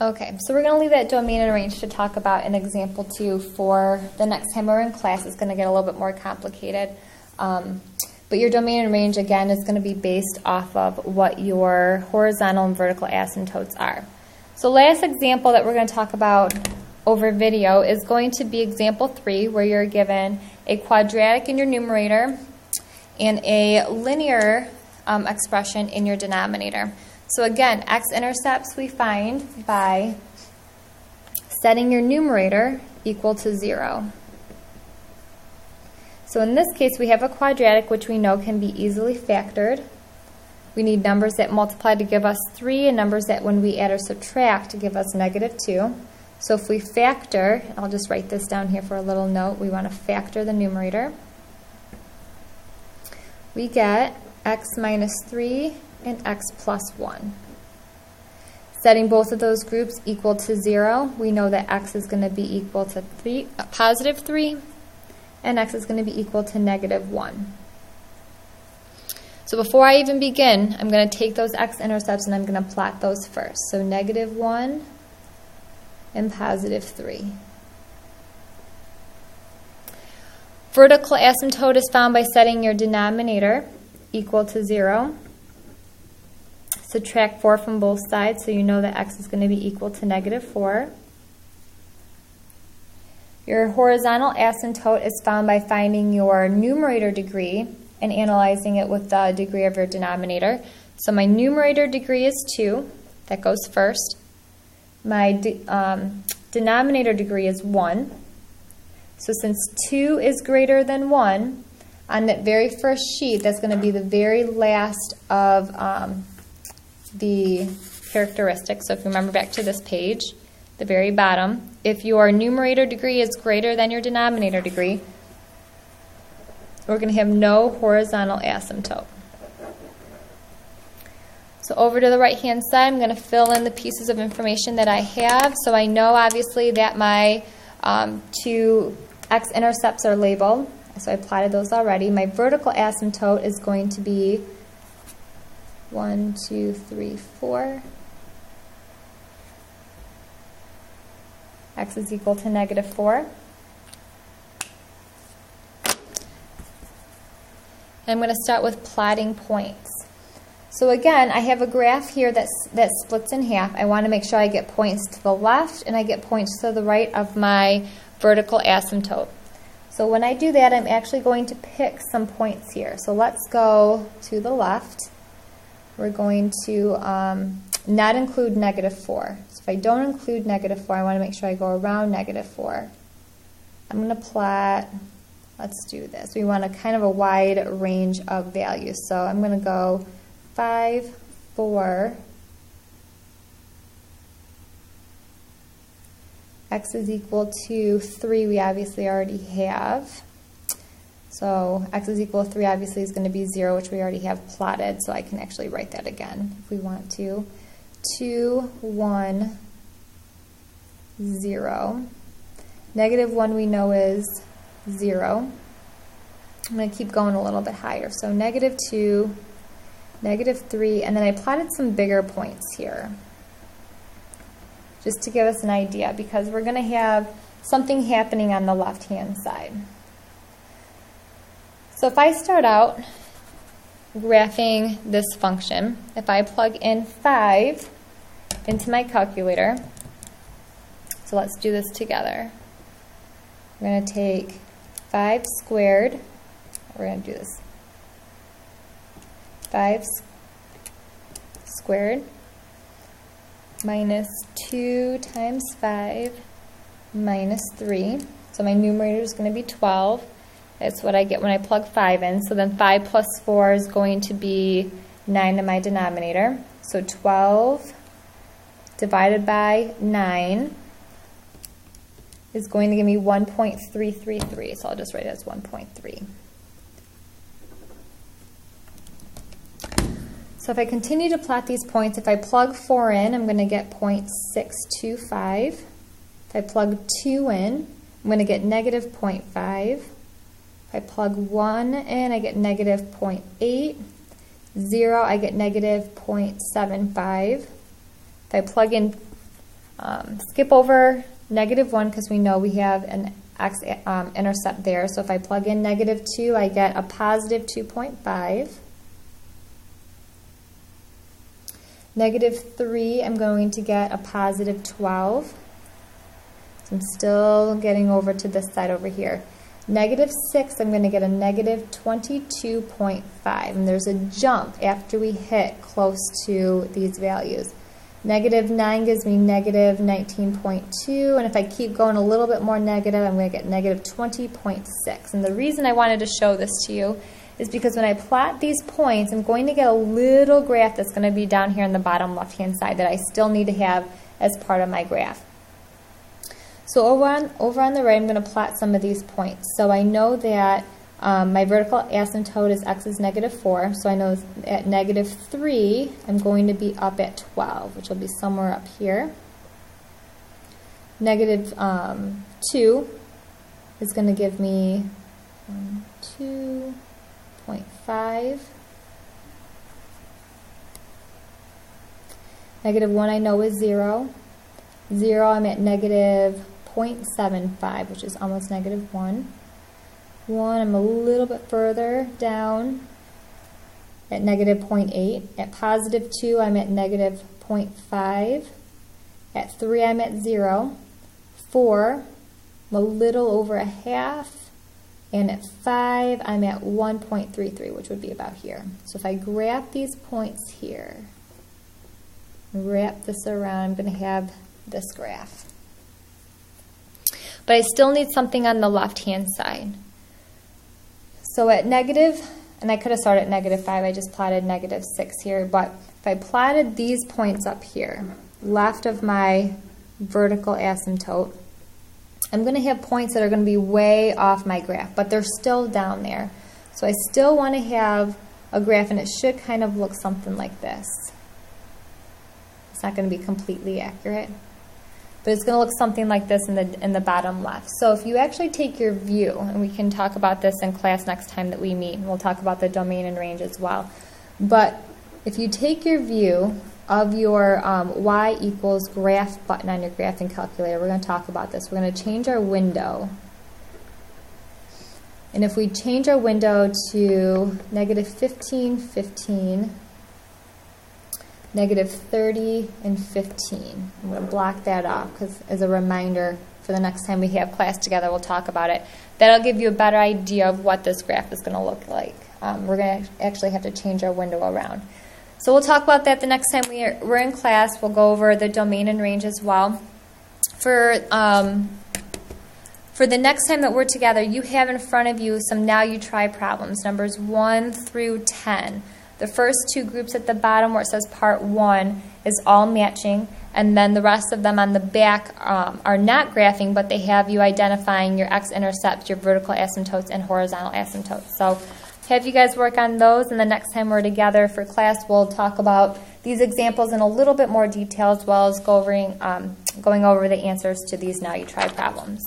Okay, so we're going to leave that domain and range to talk about in example 2 for the next time we're in class. It's going to get a little bit more complicated. But your domain and range, again, is going to be based off of what your horizontal and vertical asymptotes are. So last example that we're going to talk about over video is going to be example 3, where you're given a quadratic in your numerator and a linear expression in your denominator. So again, x-intercepts we find by setting your numerator equal to 0. So in this case, we have a quadratic, which we know can be easily factored. We need numbers that multiply to give us 3 and numbers that when we add or subtract to give us -2. So if we factor, I'll just write this down here for a little note, we want to factor the numerator. We get x minus 3 and x plus 1. Setting both of those groups equal to 0, we know that x is going to be equal to positive 3, and x is going to be equal to -1. So before I even begin, I'm going to take those x-intercepts and I'm going to plot those first. So -1 and positive 3. Vertical asymptote is found by setting your denominator equal to 0. Subtract 4 from both sides, so you know that x is going to be equal to -4. Your horizontal asymptote is found by finding your numerator degree and analyzing it with the degree of your denominator. So my numerator degree is 2. That goes first. My denominator degree is 1. So since 2 is greater than 1, on that very first sheet, that's going to be the very last of the characteristics. So if you remember back to this page, the very bottom, if your numerator degree is greater than your denominator degree, we're going to have no horizontal asymptote. So over to the right-hand side, I'm going to fill in the pieces of information that I have. So I know, obviously, that my 2 x-intercepts are labeled. So I plotted those already. My vertical asymptote is going to be 1, 2, 3, 4. X is equal to -4. And I'm going to start with plotting points. So again, I have a graph here that splits in half. I want to make sure I get points to the left and I get points to the right of my vertical asymptote. So when I do that, I'm actually going to pick some points here. So let's go to the left. We're going to not include -4. So if I don't include -4, I want to make sure I go around -4. I'm going to plot, let's do this. We want a kind of a wide range of values. So I'm going to go 5, 4, x is equal to 3, we obviously already have. So x is equal to 3 obviously is going to be 0, which we already have plotted, so I can actually write that again if we want to. 2, 1, 0. -1 we know is 0. I'm going to keep going a little bit higher. So -2, -3, and then I plotted some bigger points here, just to give us an idea, because we're going to have something happening on the left-hand side. So if I start out graphing this function, if I plug in 5 into my calculator, so let's do this together. We're going to take 5 squared, we're going to do this, 5 squared minus 2 times 5 minus 3. So my numerator is going to be 12. That's what I get when I plug 5 in. So then 5 plus 4 is going to be 9 in my denominator. So 12 divided by 9 is going to give me 1.333. So I'll just write it as 1.3. So if I continue to plot these points, if I plug 4 in, I'm going to get 0.625. If I plug 2 in, I'm going to get -0.5. If I plug 1 in, I get -0.8. 0, I get -0.75. If I plug in Skip over -1 because we know we have an x-intercept there. So if I plug in -2, I get a positive 2.5. -3, I'm going to get a positive 12. So I'm still getting over to this side over here. -6, I'm going to get a negative 22.5. And there's a jump after we hit close to these values. -9 gives me negative 19.2, and if I keep going a little bit more negative, I'm going to get negative 20.6. And the reason I wanted to show this to you is because when I plot these points, I'm going to get a little graph that's going to be down here on the bottom left-hand side that I still need to have as part of my graph. So over on the right, I'm going to plot some of these points. So I know that my vertical asymptote is x is -4, so I know at -3, I'm going to be up at 12, which will be somewhere up here. -2 is going to give me 2.5. -1 I know is 0. 0, I'm at negative 0.75, which is almost -1. 1, I'm a little bit further down at negative 0.8. At positive 2, I'm at negative 0.5. At 3, I'm at 0. 4, I'm a little over a half. And at 5, I'm at 1.33, which would be about here. So if I graph these points here, wrap this around, I'm going to have this graph. But I still need something on the left-hand side. So at negative, and I could have started at -5, I just plotted -6 here, but if I plotted these points up here, left of my vertical asymptote, I'm going to have points that are going to be way off my graph, but they're still down there. So I still want to have a graph, and it should kind of look something like this. It's not going to be completely accurate, but it's going to look something like this in the bottom left. So if you actually take your view, and we can talk about this in class next time that we meet, and we'll talk about the domain and range as well. But if you take your view of your y equals graph button on your graphing calculator, we're going to talk about this. We're going to change our window. And if we change our window to -15, 15, -30 and 15. I'm going to block that off because as a reminder for the next time we have class together, we'll talk about it. That'll give you a better idea of what this graph is going to look like. We're going to actually have to change our window around. So we'll talk about that the next time we're in class. We'll go over the domain and range as well. For the next time that we're together, you have in front of you some Now You Try problems, numbers 1 through 10. The first two groups at the bottom where it says part 1 is all matching, and then the rest of them on the back are not graphing, but they have you identifying your x-intercepts, your vertical asymptotes, and horizontal asymptotes. So have you guys work on those, and the next time we're together for class, we'll talk about these examples in a little bit more detail, as well as going over the answers to these Now You Try problems.